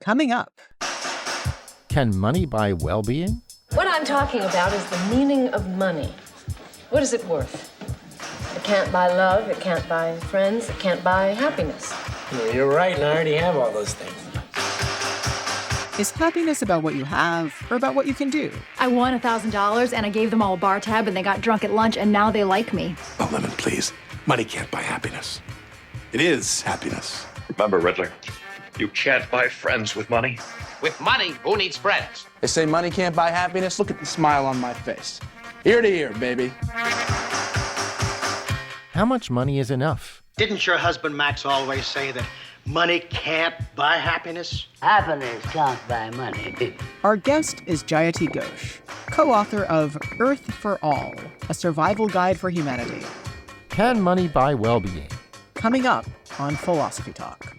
Coming up. Can money buy well-being? What I'm talking about is the meaning of money. What is it worth? It can't buy love, it can't buy friends, it can't buy happiness. You're right, and I already have all those things. Is happiness about what you have or about what you can do? I won $1,000 and I gave them all a bar tab and they got drunk at lunch and now they like me. Oh, Lemon, please. Money can't buy happiness. It is happiness. Remember, Riddler, you can't buy friends with money. With money, who needs friends? They say money can't buy happiness. Look at the smile on my face. Ear to ear, baby. How much money is enough? Didn't your husband Max always say that money can't buy happiness? Happiness can't buy money. Our guest is Jayati Ghosh, co-author of Earth for All, a survival guide for humanity. Can money buy well-being? Coming up on Philosophy Talk.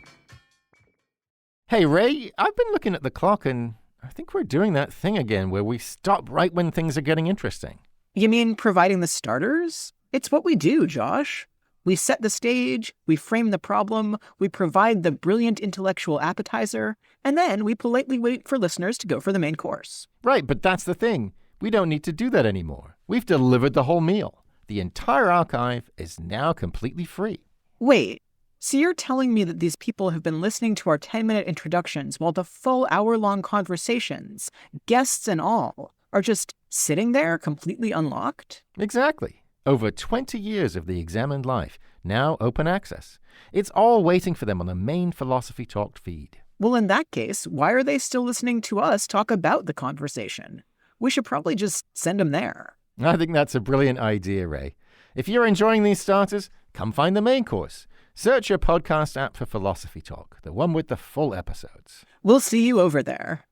Hey, Ray, I've been looking at the clock and I think we're doing that thing again where we stop right when things are getting interesting. You mean providing the starters? It's what we do, Josh. We set the stage, we frame the problem, we provide the brilliant intellectual appetizer, and then we politely wait for listeners to go for the main course. Right, but that's the thing. We don't need to do that anymore. We've delivered the whole meal. The entire archive is now completely free. Wait, so you're telling me that these people have been listening to our 10-minute introductions while the full hour-long conversations, guests and all, are just sitting there completely unlocked? Exactly. Over 20 years of the examined life, now open access. It's all waiting for them on the main Philosophy Talk feed. Well, in that case, why are they still listening to us talk about the conversation? We should probably just send them there. I think that's a brilliant idea, Ray. If you're enjoying these starters, come find the main course. Search your podcast app for Philosophy Talk, the one with the full episodes. We'll see you over there.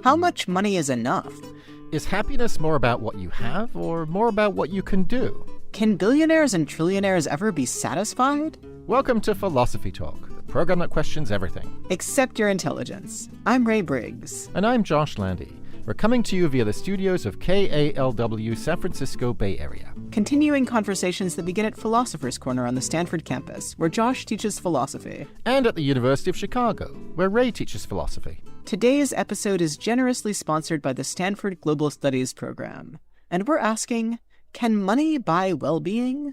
How much money is enough? Is happiness more about what you have or more about what you can do? Can billionaires and trillionaires ever be satisfied? Welcome to Philosophy Talk, the program that questions everything. Except your intelligence. I'm Ray Briggs. And I'm Josh Landy. We're coming to you via the studios of KALW San Francisco Bay Area. Continuing conversations that begin at Philosopher's Corner on the Stanford campus, where Josh teaches philosophy. And at the University of Chicago, where Ray teaches philosophy. Today's episode is generously sponsored by the Stanford Global Studies program. And we're asking, can money buy well-being?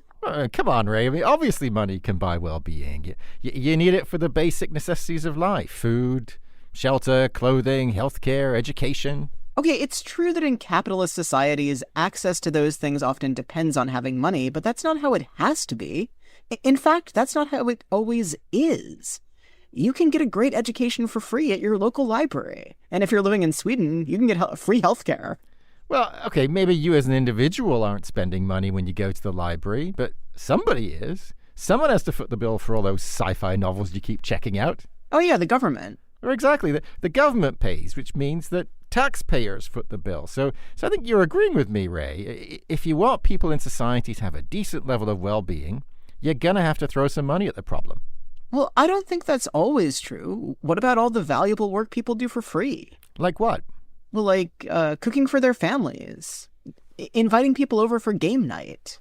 Come on, Ray. I mean, obviously money can buy well-being. You need it for the basic necessities of life. Food, shelter, clothing, healthcare, education. Okay, it's true that in capitalist societies, access to those things often depends on having money, but that's not how it has to be. In fact, that's not how it always is. You can get a great education for free at your local library. And if you're living in Sweden, you can get free healthcare. Well, okay, maybe you as an individual aren't spending money when you go to the library, but somebody is. Someone has to foot the bill for all those sci-fi novels you keep checking out. Oh yeah, the government. Or exactly. The government pays, which means that taxpayers foot the bill. So I think you're agreeing with me, Ray. If you want people in society to have a decent level of well-being, you're going to have to throw some money at the problem. Well, I don't think that's always true. What about all the valuable work people do for free? Like what? Well, like cooking for their families, inviting people over for game night,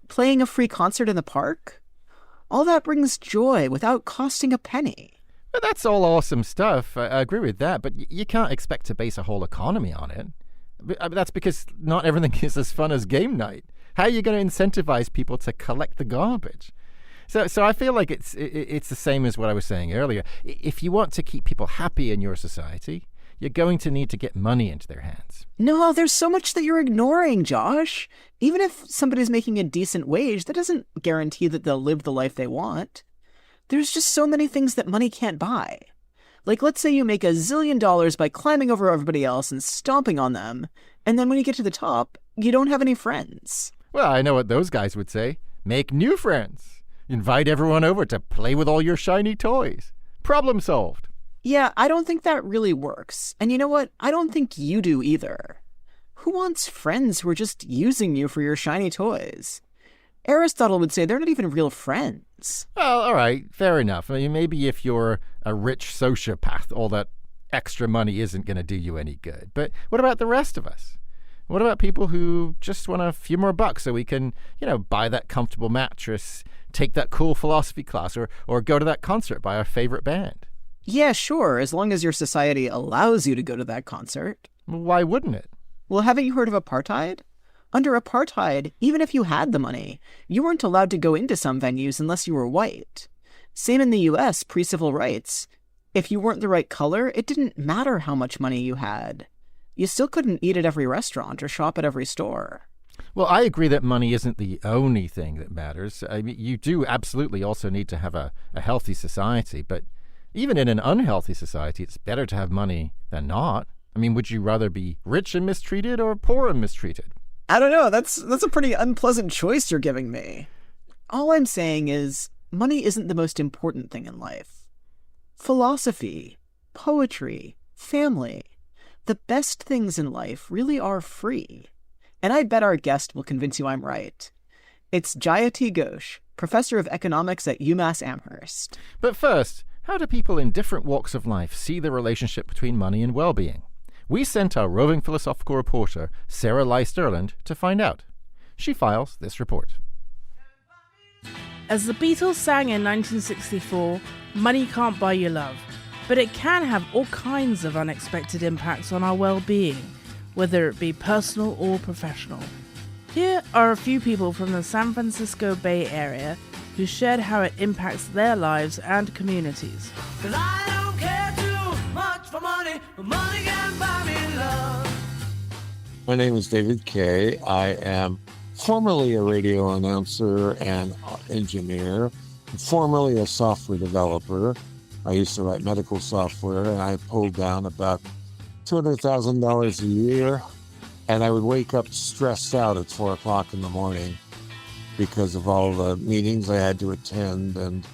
playing a free concert in the park. All that brings joy without costing a penny. Well, that's all awesome stuff. I agree with that, but you can't expect to base a whole economy on it. That's because not everything is as fun as game night. How are you going to incentivize people to collect the garbage? So I feel like it's the same as what I was saying earlier. If you want to keep people happy in your society, you're going to need to get money into their hands. No, there's so much that you're ignoring, Josh. Even if somebody's making a decent wage, that doesn't guarantee that they'll live the life they want. There's just so many things that money can't buy. Like, let's say you make $1 zillion by climbing over everybody else and stomping on them, and then when you get to the top, you don't have any friends. Well, I know what those guys would say. Make new friends. Invite everyone over to play with all your shiny toys. Problem solved. Yeah, I don't think that really works. And you know what? I don't think you do either. Who wants friends who are just using you for your shiny toys? Aristotle would say they're not even real friends. Well, all right, fair enough. I mean, maybe if you're a rich sociopath, all that extra money isn't going to do you any good. But what about the rest of us? What about people who just want a few more bucks so we can, buy that comfortable mattress, take that cool philosophy class, or go to that concert by our favorite band? Yeah, sure, as long as your society allows you to go to that concert. Why wouldn't it? Well, haven't you heard of apartheid? Under apartheid, even if you had the money, you weren't allowed to go into some venues unless you were white. Same in the US, pre-civil rights. If you weren't the right color, it didn't matter how much money you had. You still couldn't eat at every restaurant or shop at every store. Well, I agree that money isn't the only thing that matters. I mean, you do absolutely also need to have a healthy society, but even in an unhealthy society, it's better to have money than not. I mean, would you rather be rich and mistreated or poor and mistreated? I don't know. That's a pretty unpleasant choice you're giving me. All I'm saying is, money isn't the most important thing in life. Philosophy, poetry, family, the best things in life really are free. And I bet our guest will convince you I'm right. It's Jayati Ghosh, professor of economics at UMass Amherst. But first, how do people in different walks of life see the relationship between money and well-being? We sent our roving philosophical reporter, Sarah Ly-Sterland, to find out. She files this report. As the Beatles sang in 1964, money can't buy you love, but it can have all kinds of unexpected impacts on our well-being, whether it be personal or professional. Here are a few people from the San Francisco Bay Area who shared how it impacts their lives and communities. 'Cause I don't care too much for money, but money can buy me love. My name is David Kay. I am formerly a radio announcer and engineer, formerly a software developer. I used to write medical software, and I pulled down about $200,000 a year, and I would wake up stressed out at 4 o'clock in the morning because of all the meetings I had to attend and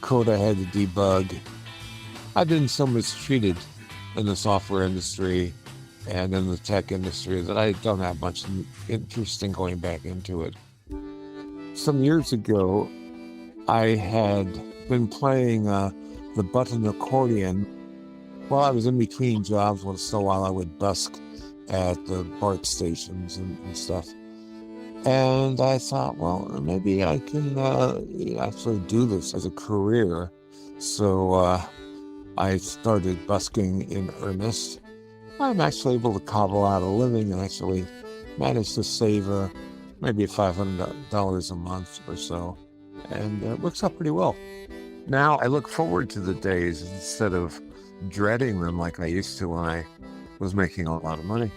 code I had to debug. I've been so mistreated in the software industry and in the tech industry that I don't have much interest in going back into it. Some years ago, I had been playing the button accordion while I was in between jobs. Once in a while I would busk at the BART stations and stuff. And I thought, well, maybe I can actually do this as a career. So I started busking in earnest. I'm actually able to cobble out a living and actually manage to save maybe $500 a month or so. And it works out pretty well. Now I look forward to the days instead of dreading them like I used to when I was making a lot of money.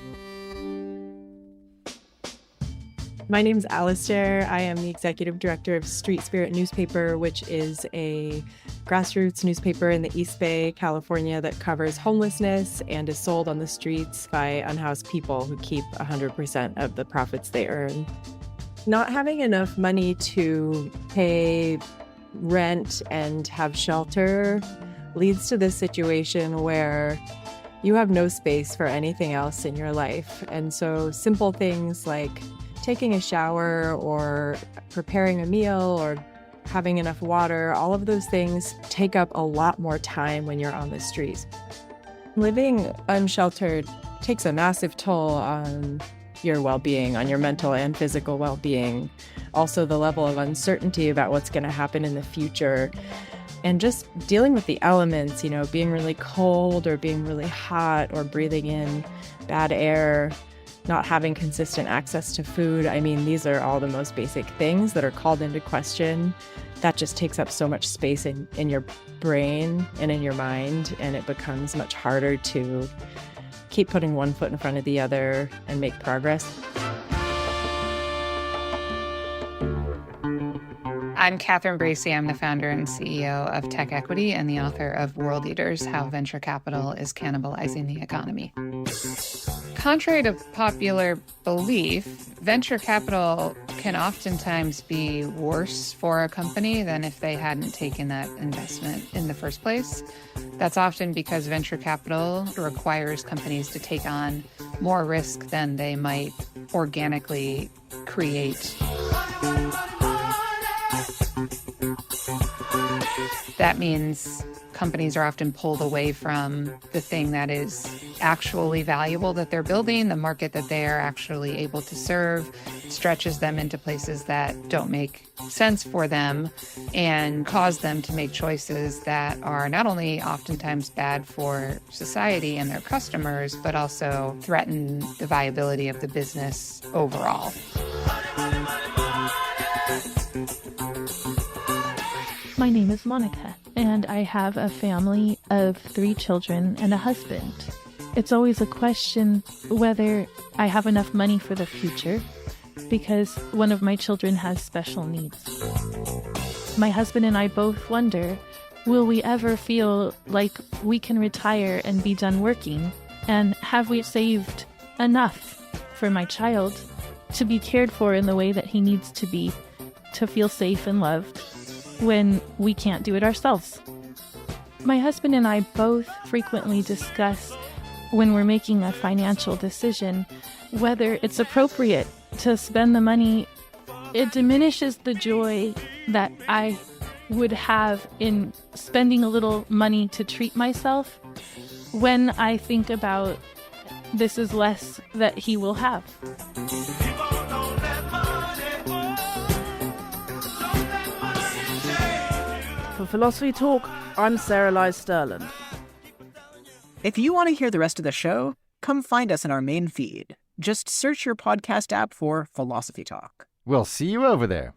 My name's Alistair. I am the executive director of Street Spirit newspaper, which is a grassroots newspaper in the East Bay, California, that covers homelessness and is sold on the streets by unhoused people who keep 100% of the profits they earn. Not having enough money to pay rent and have shelter leads to this situation where you have no space for anything else in your life. And so simple things like taking a shower or preparing a meal or having enough water, all of those things take up a lot more time when you're on the streets. Living unsheltered takes a massive toll on your well-being, on your mental and physical well-being. Also, the level of uncertainty about what's going to happen in the future. And just dealing with the elements, being really cold or being really hot or breathing in bad air, not having consistent access to food. I mean, these are all the most basic things that are called into question. That just takes up so much space in your brain and in your mind, and it becomes much harder to keep putting one foot in front of the other and make progress. I'm Catherine Bracey. I'm the founder and CEO of Tech Equity and the author of World Eaters: How Venture Capital is Cannibalizing the Economy. Contrary to popular belief, venture capital can oftentimes be worse for a company than if they hadn't taken that investment in the first place. That's often because venture capital requires companies to take on more risk than they might organically create. That means companies are often pulled away from the thing that is actually valuable that they're building, the market that they are actually able to serve, stretches them into places that don't make sense for them and cause them to make choices that are not only oftentimes bad for society and their customers, but also threaten the viability of the business overall. My name is Monica, and I have a family of 3 children and a husband. It's always a question whether I have enough money for the future, because one of my children has special needs. My husband and I both wonder, will we ever feel like we can retire and be done working? And have we saved enough for my child to be cared for in the way that he needs to be, to feel safe and loved, when we can't do it ourselves? My husband and I both frequently discuss, when we're making a financial decision, whether it's appropriate to spend the money. It diminishes the joy that I would have in spending a little money to treat myself when I think about this is less that he will have. For Philosophy Talk, I'm Sarah Lyse Sterland. If you want to hear the rest of the show, come find us in our main feed. Just search your podcast app for Philosophy Talk. We'll see you over there.